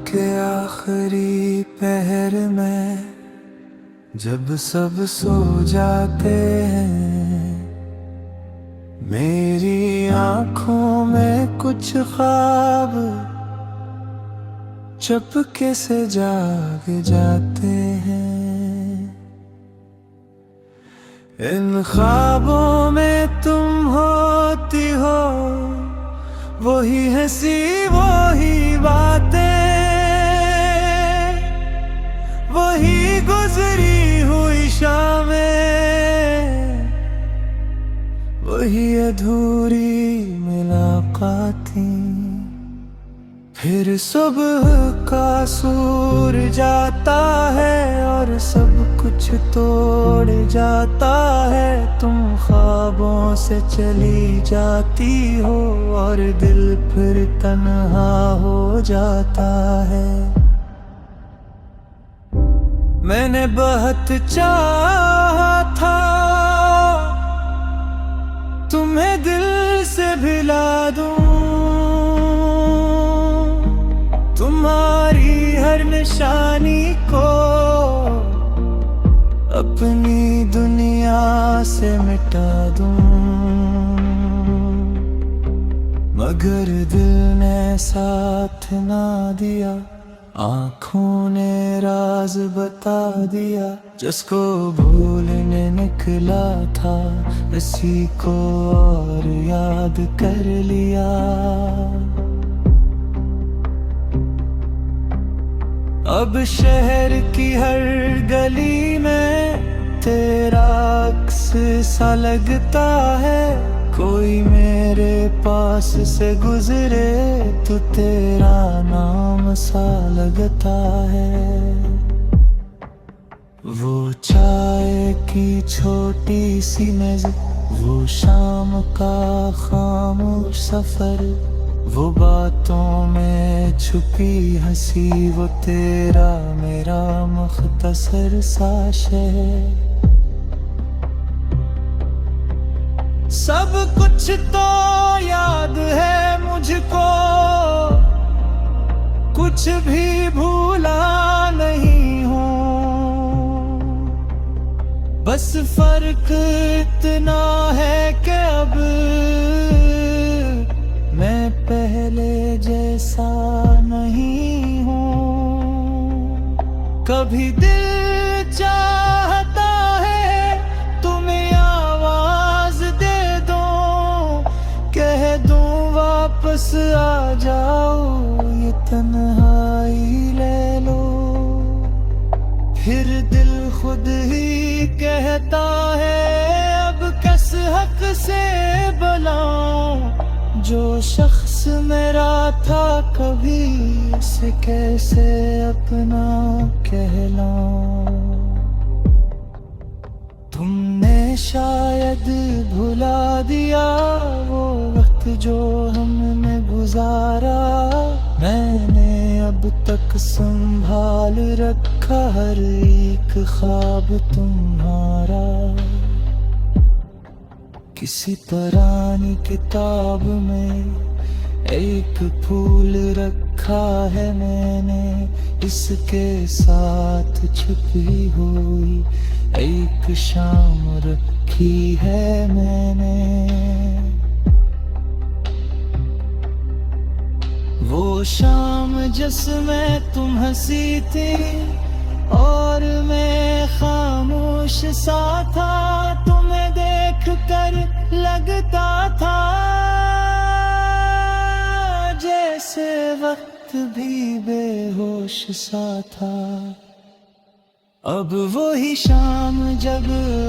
के आखिरी पहर में जब सब सो जाते हैं, मेरी आंखों में कुछ ख्वाब चुपके से जाग जाते हैं। इन ख्वाबों में तुम होती हो, वही हंसी वही बातें, वही गुजरी हुई शामें, वही अधूरी मुलाकातें। फिर सुबह का सूरज आता है और सब कुछ तोड़ जाता है। तुम ख्वाबों से चली जाती हो और दिल फिर तन्हा हो जाता है। मैंने बहुत चाहा था तुम्हें दिल से भिला दूं, तुम्हारी हर निशानी को अपनी दुनिया से मिटा दूं, मगर दिल ने साथ ना दिया। आँखों ने राज बता दिया, जिसको भूलने निकला था उसी को और याद कर लिया। अब शहर की हर गली में तेरा अक्स सा लगता है। कोई मेरे पास से गुजरे तो तेरा नाम सा लगता है। वो चाय की छोटी सी मेज़, वो शाम का खामोश सफर, वो बातों में छुपी हंसी, वो तेरा मेरा मुख्तसर सा शहर। सब कुछ तो याद है मुझको, कुछ भी भूला नहीं हूँ। बस फर्क इतना है कि अब मैं पहले जैसा नहीं हूँ। कभी दिल चाहता है तुम्हें आवाज दे दूं, कह दूं वापस आ जाओ, ये तन्हाई ले लो। फिर दिल खुद ही कहता है अब किस हक से बुलाऊं, जो शख्स मेरा था कभी उसे कैसे अपना कहलाऊं। तुमने शायद भुला दिया वो वक्त जो हमने गुजारा। मैंने अब तक संभाल रखा हर एक ख्वाब तुम्हारा। किसी पुरानी किताब में एक फूल रखा है मैंने, इसके साथ छुपी हुई एक शाम रखी है मैंने। वो शाम जिसमें तुम हंसी थी और मैं खामोश सा था, तुम्हें देख कर लगता था जैसे वक्त भी बेहोश सा था। अब वही शाम जब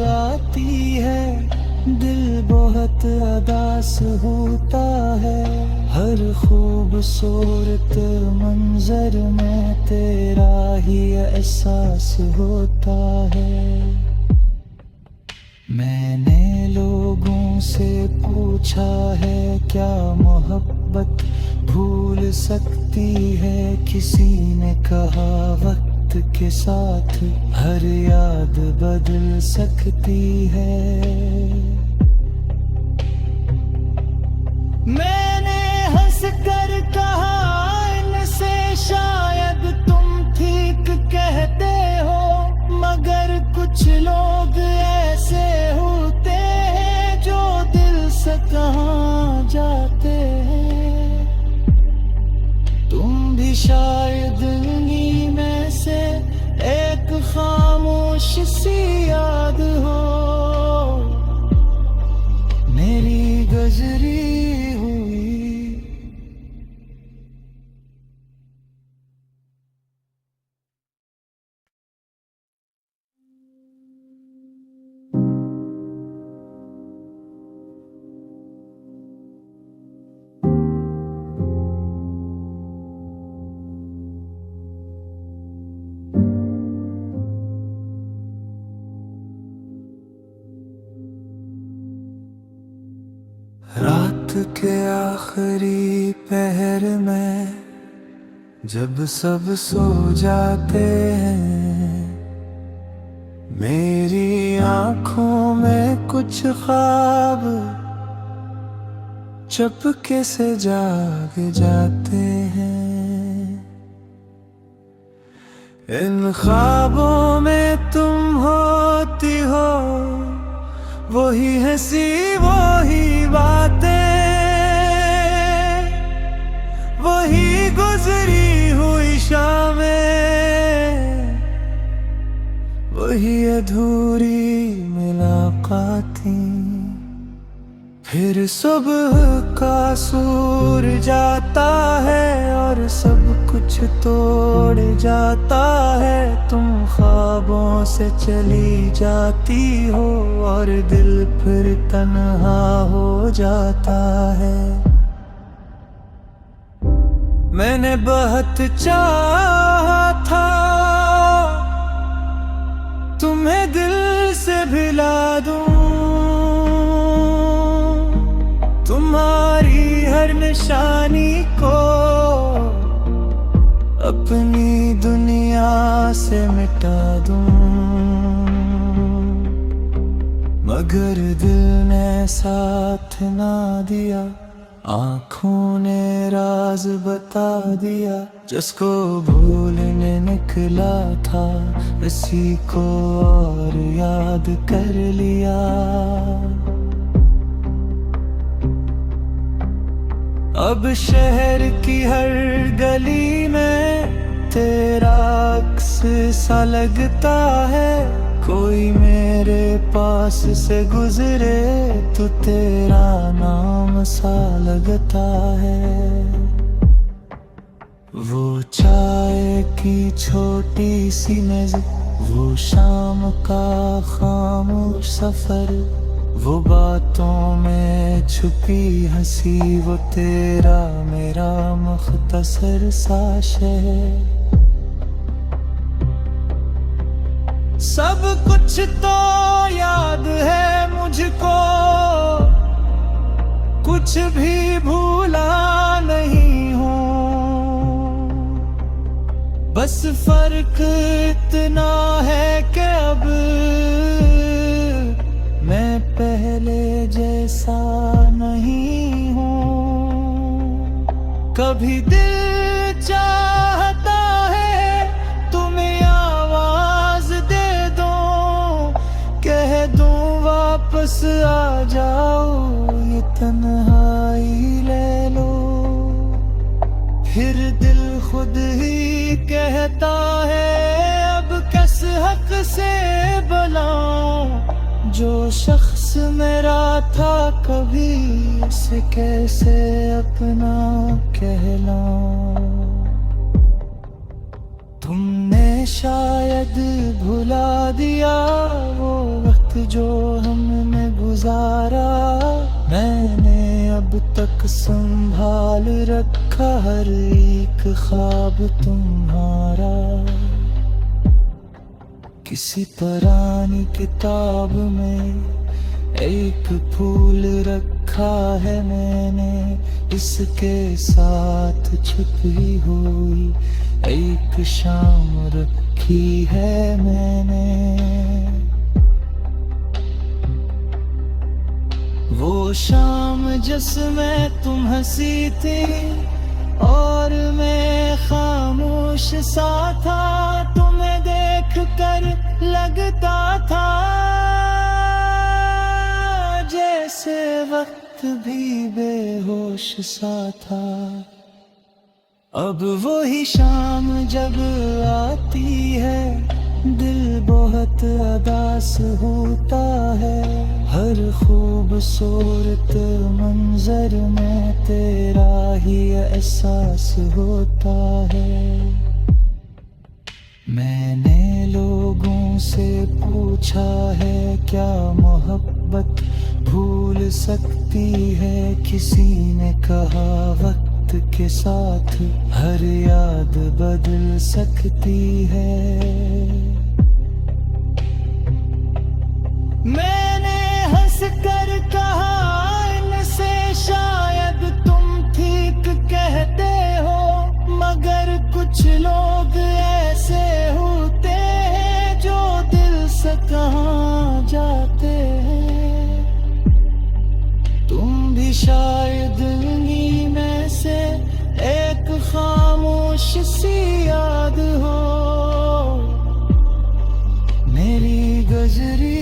आती है दिल बहुत उदास होता है। हर खूबसूरत मंजर में तेरा ही एहसास होता है। मैंने लोगों से पूछा है क्या मोहब्बत भूल सकती है, किसी ने कहा वक्त के साथ हर याद बदल सकती है। मैंने हंस कर कहा इनसे शायद कुछ लोग ऐसे होते हैं जो दिल से कहाँ जाते हैं। तुम भी शायद इन्हीं में से एक खामोश सी याद हो, मेरी गुजरी हुई। रात के आखिरी पहर में जब सब सो जाते हैं, मेरी आंखों में कुछ ख्वाब चुपके से जाग जाते हैं। इन ख्वाबों में तुम होती हो, वही हंसी वही बातें, वही गुजरी हुई शामें, वही अधूरी मुलाकातें। फिर सुबह का सूरज आता है और सब कुछ तोड़ जाता है। तुम ख्वाबों से चली जाती हो और दिल फिर तन्हा हो जाता है। मैंने बहुत चाहा था तुम्हें दिल से भिला दूं, तुम्हारी हर निशानी को अपनी दुनिया से मिटा दूं। मगर दिल ने साथ ना दिया, आँखों ने राज बता दिया। जिसको भूलने निकला था, इसी को और याद कर लिया। अब शहर की हर गली में तेरा अक्स सा लगता है। कोई मेरे पास से गुजरे तो तेरा नाम सा लगता है। वो चाय की छोटी सी नज़र, वो शाम का खामोश सफर, वो बातों में छुपी हंसी, वो तेरा मेरा मुख्तसर सा शहर। सब कुछ तो याद है मुझको, कुछ भी भूला नहीं हूँ। बस फर्क इतना है कि अब मैं पहले जैसा नहीं हूँ। कभी दिल चाहता है तुम्हें आवाज दे दूं, कह दूं वापस आ जाओ, ये तन्हाई ले लो। फिर दिल खुद ही कहता है अब किस हक से बुलाऊं, जो शख्स मेरा था कभी उसे कैसे अपना कहलाऊं। तुमने शायद भुला दिया वो वक्त जो हमने गुजारा। मैंने अब तक संभाल रखा हर एक ख्वाब तुम्हारा। किसी पुरानी किताब में एक फूल रखा है मैंने, इसके साथ छुपी हुई एक शाम रखी है मैंने। वो शाम जिसमें तुम हंसी थी और मैं खामोश सा था, तुम्हें देख कर लगता था जैसे वक्त भी बेहोश सा था। अब वही शाम जब आती है दिल बहुत उदास होता है। हर खूबसूरत मंजर में तेरा ही एहसास होता है। मैंने लोगों से पूछा है क्या मोहब्बत भूल सकती है। किसी ने कहा वक्त के साथ हर याद बदल सकती है। मैंने हंस कर कहा इनसे शायद तुम ठीक कहते हो, मगर कुछ लोग ऐसे होते हैं जो दिल से कहाँ जाते हैं। तुम भी शायद इन्हीं में से एक खामोश सी याद हो। मेरी गजरी